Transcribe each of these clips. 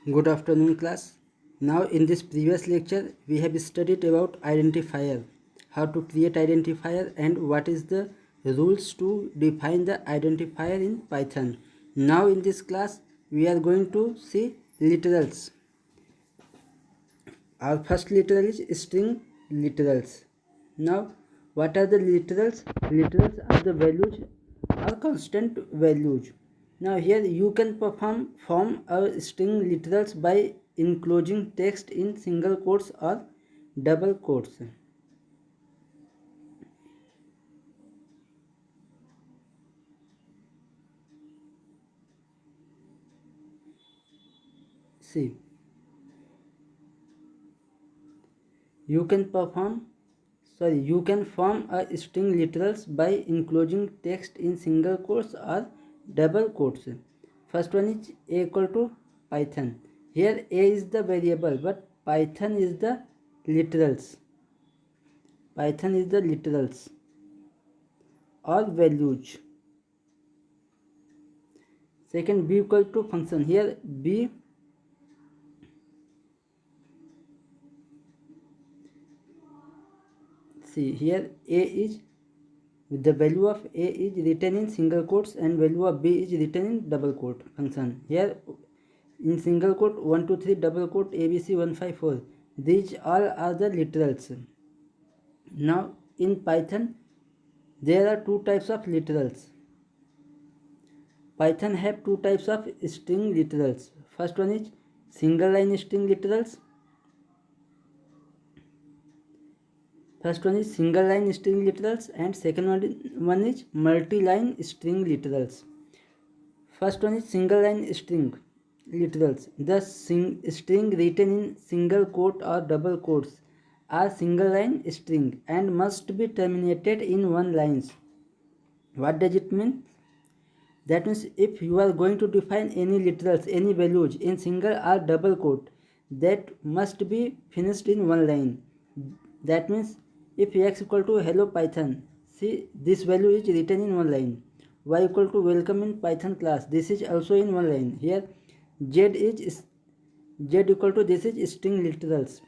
Good afternoon, class. Now in this previous lecture we have studied about identifier, how to create identifier and what is the rules to define the identifier in Python. Now in this class we are going to see literals. Our first literal is string literals. Now what are the literals? Literals are the values or constant values. Now here you can form a string literals by enclosing text in single quotes or double quotes. See, you can you can form a string literals by enclosing text in single quotes or double quotes. First one is a equal to Python. Here a is the variable but Python is the literals. Python is the literals or values. Second, b equal to function. Here b, see here a is, the value of a is written in single quotes and value of b is written in double quote function. Here in single quote 1 2 3 double quote abc 1 5 4, these all are the literals. Now in Python there are two types of literals. Python have two types of string literals. First one is single line string literals. First one is single line string literals and second one is multi-line string literals. First one is single line string literals. The string written in single quote or double quotes are single line string and must be terminated in one lines. What does it mean? That means if you are going to define any literals, any values in single or double quote, that must be finished in one line. That means if x equal to hello Python, see this value is written in one line. Y equal to welcome in Python class, this is also in one line. Here z equal to, this is string literals.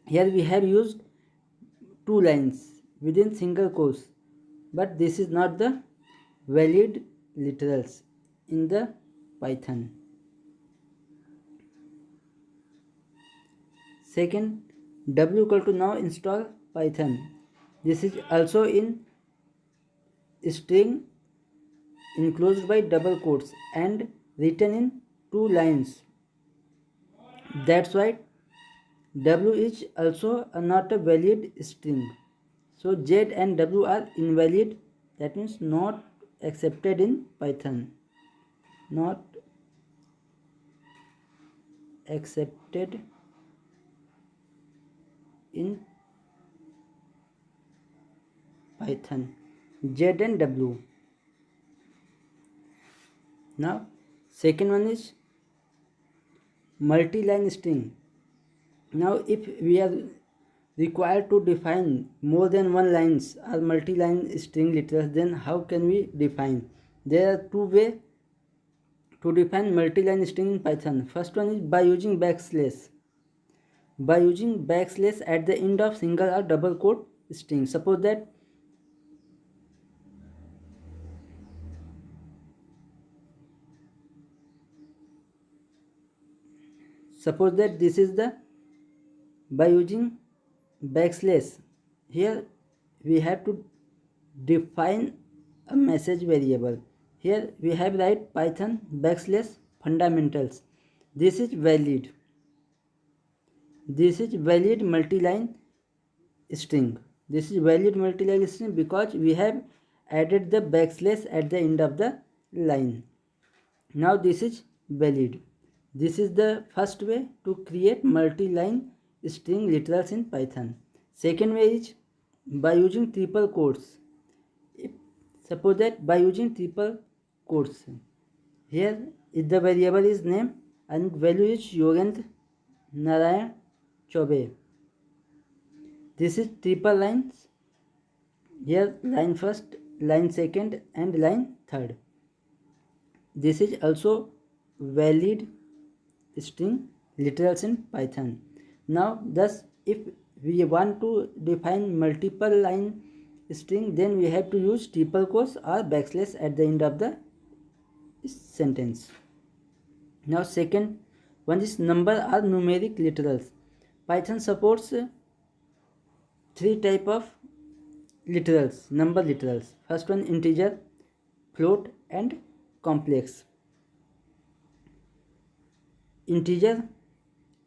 Here we have used two lines within single quotes, but this is not the valid literals in the Python. Second, w equal to, now install Python. This is also in string enclosed by double quotes and written in two lines. That's why w is also not a valid string. So z and w are invalid. That means not accepted in Python. Not accepted in Python. Z and W. Now second one is multi-line string. Now if we are required to define more than one lines or multi-line string literals, then how can we define? There are two ways to define multi-line string in Python. First one is by using backslash. By using backslash at the end of single or double quote string. Suppose that this is the, by using backslash, here we have to define a message variable. Here we have write Python backslash fundamentals. This is valid. This is valid multi-line string. This is valid multi-line string because we have added the backslash at the end of the line. Now this is valid. This is the first way to create multi-line string literals in Python. Second way is by using triple quotes. Suppose that by using triple quotes, here if the variable is name and value is Yogendra Narayan Chobe. This is triple lines. Here line first, line second and line third. This is also valid string literals in Python. Now, thus, if we want to define multiple line string, then we have to use triple quotes or backslash at the end of the sentence. Now, second one is number or numeric literals. Python supports three type of literals, number literals. First one, integer, float, and complex. Integer,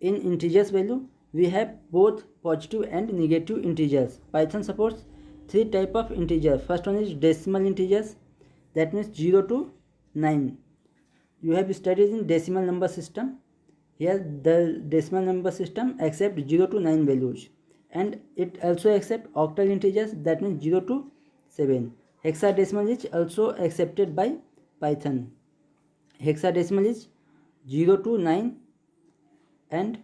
in integers value we have both positive and negative integers. Python supports three type of integer. First one is decimal integers, that means 0 to 9. You have studied in decimal number system. Here the decimal number system accept 0 to 9 values, and it also accept octal integers, that means 0 to 7. Hexadecimal is also accepted by Python. Hexadecimal is 0 to 9 and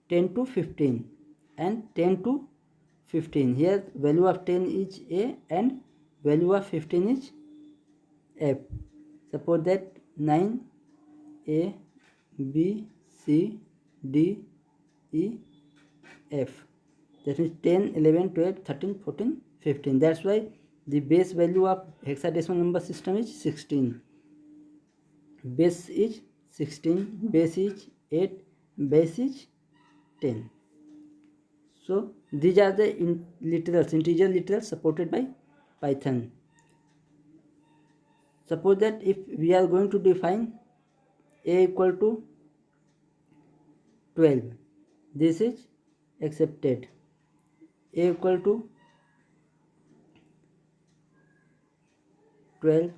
10 to 15 and 10 to 15. Here value of 10 is A and value of 15 is F. Suppose that 9 A B C D E F. That means 10, 11, 12, 13, 14, 15. That's why the base value of hexadecimal number system is 16. Base is 16, base is 8, base is 10. So these are the literals, integer literals supported by Python. Suppose that if we are going to define a equal to 12, this is accepted. A equal to 12,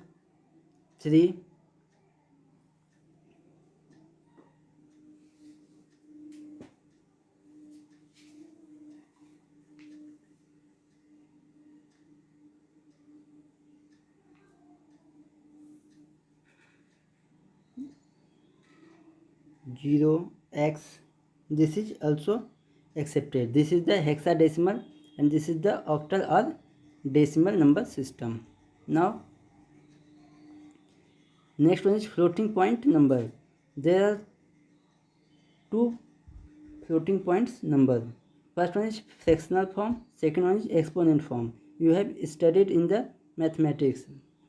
3, 0, x, this is also accepted. This is the hexadecimal and this is the octal or decimal number system. Now next one is floating point number. There are two floating points number. First one is fractional form, second one is exponent form. You have studied in the mathematics.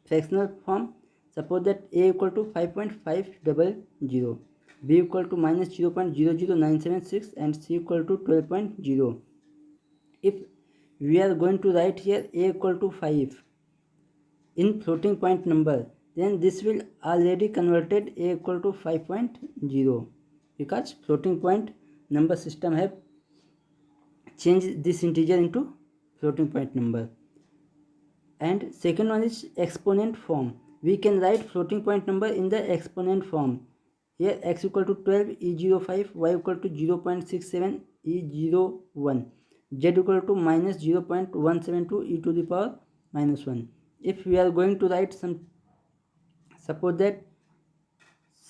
Fractional form, suppose that a equal to 5.500, b equal to minus 0.00976 and c equal to 12.0. If we are going to write here a equal to 5 in floating point number, then this will already converted a equal to 5.0, because floating point number system have changed this integer into floating point number. And second one is exponent form. We can write floating point number in the exponent form. Here x equal to 12 e05, y equal to 0.67 e01, z equal to minus 0.172 e to the power minus 1. If we are going to write some, suppose that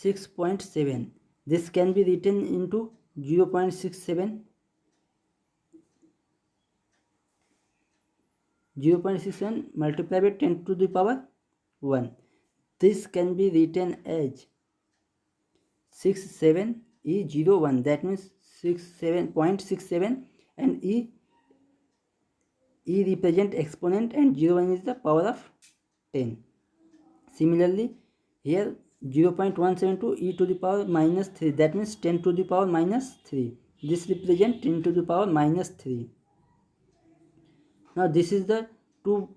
6.7, this can be written into 0.67, 0.67 multiplied by 10 to the power 1. This can be written as 67 e01, that means 67.67, and e represent exponent and 01 is the power of 10. Similarly, here 0.172 e to the power minus 3, that means 10 to the power minus 3. This represents 10 to the power minus 3. Now this is the two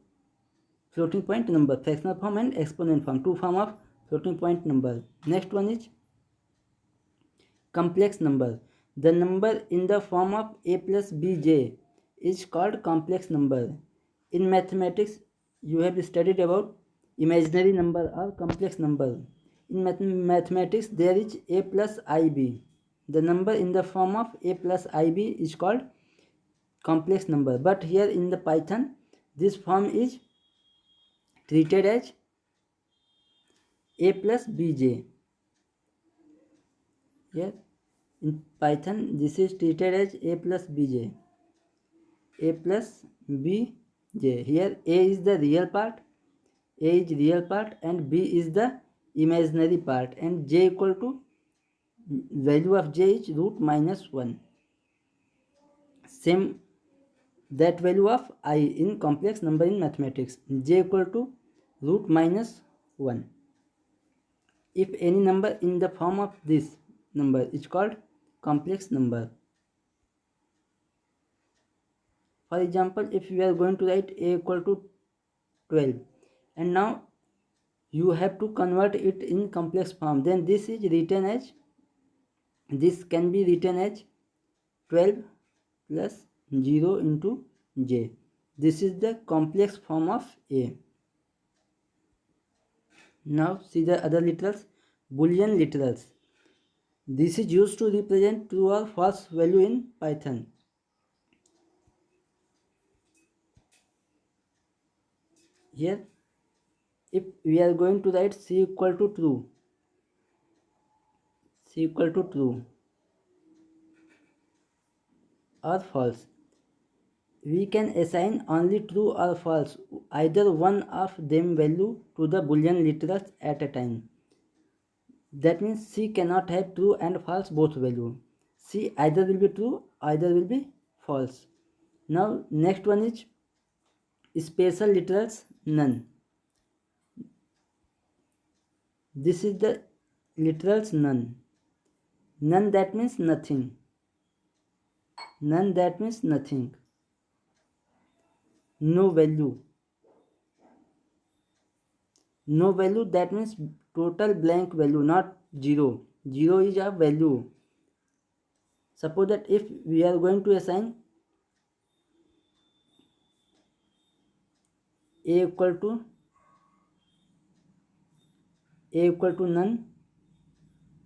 floating point number, fractional form and exponent form, two form of floating point number. Next one is complex number. The number in the form of a plus bj is called complex number. In mathematics, you have studied about imaginary number or complex number. In mathematics, there is a plus ib. The number in the form of a plus ib is called complex number. But here in the Python, this form is treated as a plus bj. Here in Python, this is treated as a plus bj. A plus bj. Here a is the real part, and b is the imaginary part, and j equal to value of j is root minus 1. Same that value of I in complex number in mathematics, j equal to root minus 1. If any number in the form of this number is called complex number. For example, if we are going to write a equal to 12, and now you have to convert it in complex form, then this is written as, this can be written as 12 plus 0 into j. This is the complex form of a. Now see the other literals. Boolean literals. This is used to represent true or false value in Python. Here, if we are going to write c equal to true, c equal to true or false, we can assign only true or false, either one of them value to the Boolean literals at a time. That means C cannot have true and false both value. C either will be true, either will be false. Now next one is special literals none. This is the literals none. None that means nothing. None that means nothing. No value. No value that means total blank value, not zero. Zero is a value. Suppose that if we are going to assign a equal to none,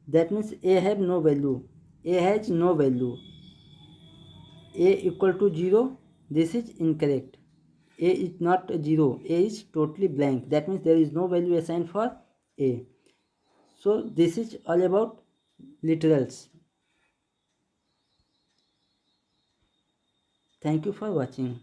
that means a have no value. A has no value. A equal to 0, this is incorrect. A is not 0, A is totally blank. That means there is no value assigned for A. So this is all about literals. Thank you for watching.